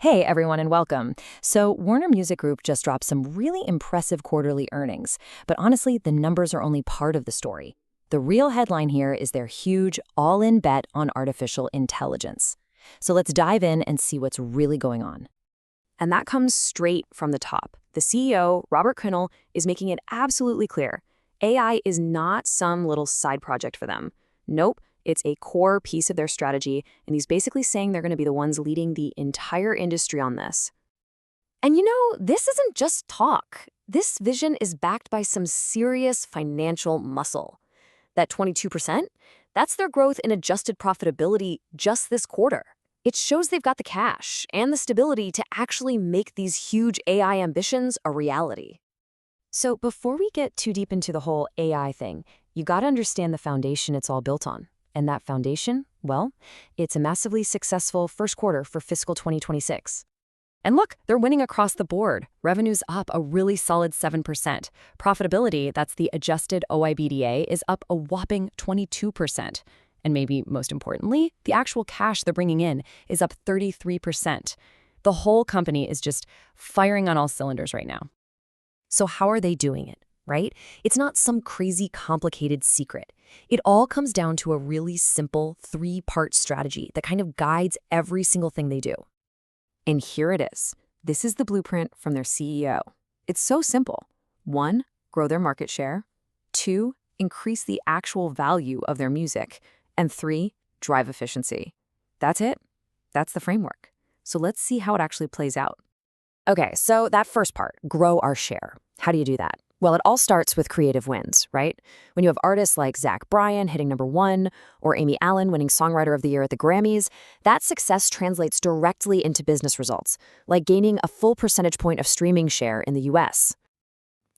Hey everyone and welcome. So Warner Music Group just dropped some really impressive quarterly earnings, but honestly, the numbers are only part of the story. The real headline here is their huge all-in bet on artificial intelligence. So let's dive in and see what's really going on. And that comes straight from the top. The CEO, Robert Kyncl, is making it absolutely clear. AI is not some little side project for them. Nope, it's a core piece of their strategy, and he's basically saying they're going to be the ones leading the entire industry on this. And this isn't just talk. This vision is backed by some serious financial muscle. That 22%, that's their growth in adjusted profitability just this quarter. It shows they've got the cash and the stability to actually make these huge AI ambitions a reality. So before we get too deep into the whole AI thing, you got to understand the foundation it's all built on. And that foundation, well, it's a massively successful first quarter for fiscal 2026. And look, they're winning across the board. Revenue's up a really solid 7%. Profitability, that's the adjusted OIBDA, is up a whopping 22%. And maybe most importantly, the actual cash they're bringing in is up 33%. The whole company is just firing on all cylinders right now. So how are they doing it, right? It's not some crazy complicated secret. It all comes down to a really simple three-part strategy that kind of guides every single thing they do. And here it is. This is the blueprint from their CEO. It's so simple. 1, grow their market share. 2, increase the actual value of their music. And 3, drive efficiency. That's it. That's the framework. So let's see how it actually plays out. Okay, so that first part, grow our share. How do you do that? Well, it all starts with creative wins, right? When you have artists like Zach Bryan hitting #1 or Amy Allen winning Songwriter of the Year at the Grammys, that success translates directly into business results, like gaining a full percentage point of streaming share in the US.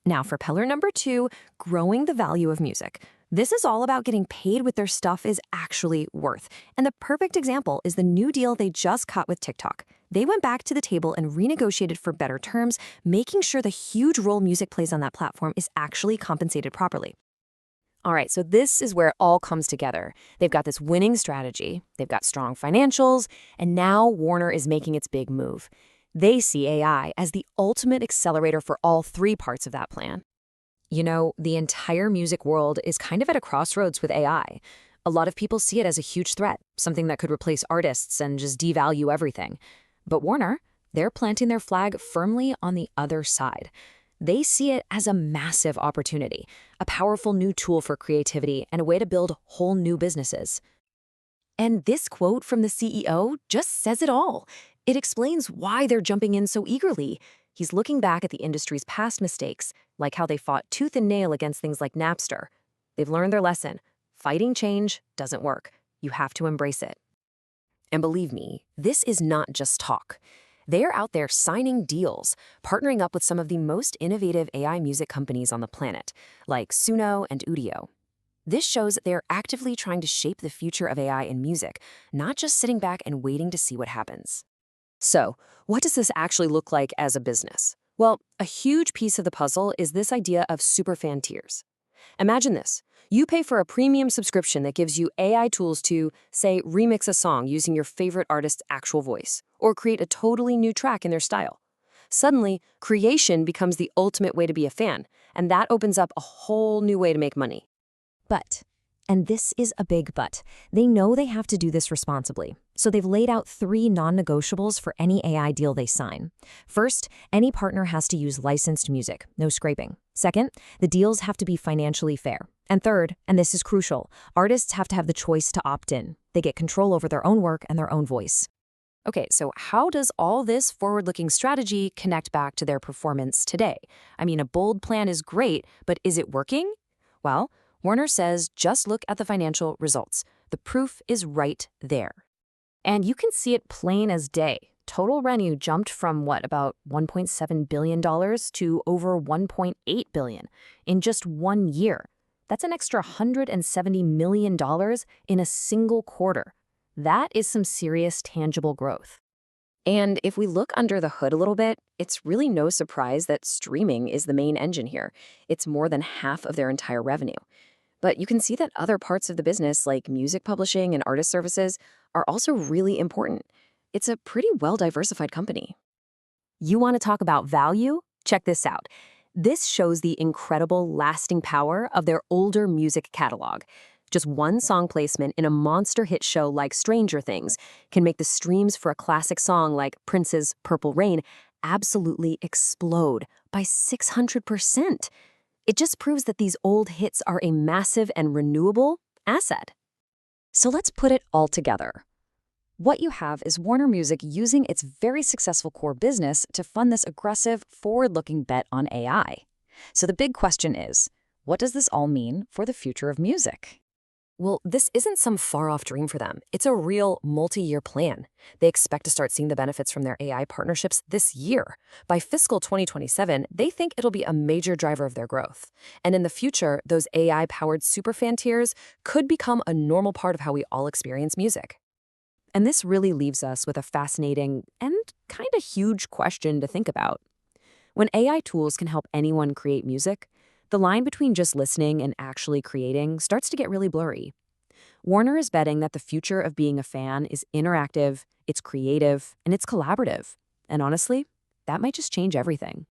Now, for pillar number 2, growing the value of music. This is all about getting paid what their stuff is actually worth. And the perfect example is the new deal they just cut with TikTok. They went back to the table and renegotiated for better terms, making sure the huge role music plays on that platform is actually compensated properly. All right, so this is where it all comes together. They've got this winning strategy, they've got strong financials, and now Warner is making its big move. They see AI as the ultimate accelerator for all 3 parts of that plan. You know, the entire music world is kind of at a crossroads with AI. A lot of people see it as a huge threat, something that could replace artists and just devalue everything. But Warner, they're planting their flag firmly on the other side. They see it as a massive opportunity, a powerful new tool for creativity and a way to build whole new businesses. And this quote from the CEO just says it all. It explains why they're jumping in so eagerly. He's looking back at the industry's past mistakes, like how they fought tooth and nail against things like Napster. They've learned their lesson. Fighting change doesn't work. You have to embrace it. And believe me, this is not just talk. They're out there signing deals, partnering up with some of the most innovative AI music companies on the planet, like Suno and Udio. This shows that they're actively trying to shape the future of AI in music, not just sitting back and waiting to see what happens. So, what does this actually look like as a business? Well, a huge piece of the puzzle is this idea of superfan tiers. Imagine this. You pay for a premium subscription that gives you AI tools to, say, remix a song using your favorite artist's actual voice, or create a totally new track in their style. Suddenly, creation becomes the ultimate way to be a fan, and that opens up a whole new way to make money. But, and this is a big but, they know they have to do this responsibly. So they've laid out 3 non-negotiables for any AI deal they sign. First, any partner has to use licensed music, no scraping. Second, the deals have to be financially fair. And third, and this is crucial, artists have to have the choice to opt in. They get control over their own work and their own voice. Okay, so how does all this forward-looking strategy connect back to their performance today? I mean, a bold plan is great, but is it working? Well, Warner says just look at the financial results. The proof is right there. And you can see it plain as day. Total revenue jumped from about $1.7 billion to over $1.8 billion in just 1 year. That's an extra $170 million in a single quarter. That is some serious tangible growth. And if we look under the hood a little bit, it's really no surprise that streaming is the main engine here. It's more than half of their entire revenue. But you can see that other parts of the business, like music publishing and artist services, are also really important. It's a pretty well-diversified company. You want to talk about value? Check this out. This shows the incredible lasting power of their older music catalog. Just one song placement in a monster hit show like Stranger Things can make the streams for a classic song like Prince's Purple Rain absolutely explode by 600%. It just proves that these old hits are a massive and renewable asset. So let's put it all together. What you have is Warner Music using its very successful core business to fund this aggressive, forward-looking bet on AI. So the big question is, what does this all mean for the future of music? Well, this isn't some far-off dream for them. It's a real multi-year plan. They expect to start seeing the benefits from their AI partnerships this year. By fiscal 2027, they think it'll be a major driver of their growth. And in the future, those AI-powered superfan tiers could become a normal part of how we all experience music. And this really leaves us with a fascinating and kind of huge question to think about. When AI tools can help anyone create music, the line between just listening and actually creating starts to get really blurry. Warner is betting that the future of being a fan is interactive, it's creative, and it's collaborative. And honestly, that might just change everything.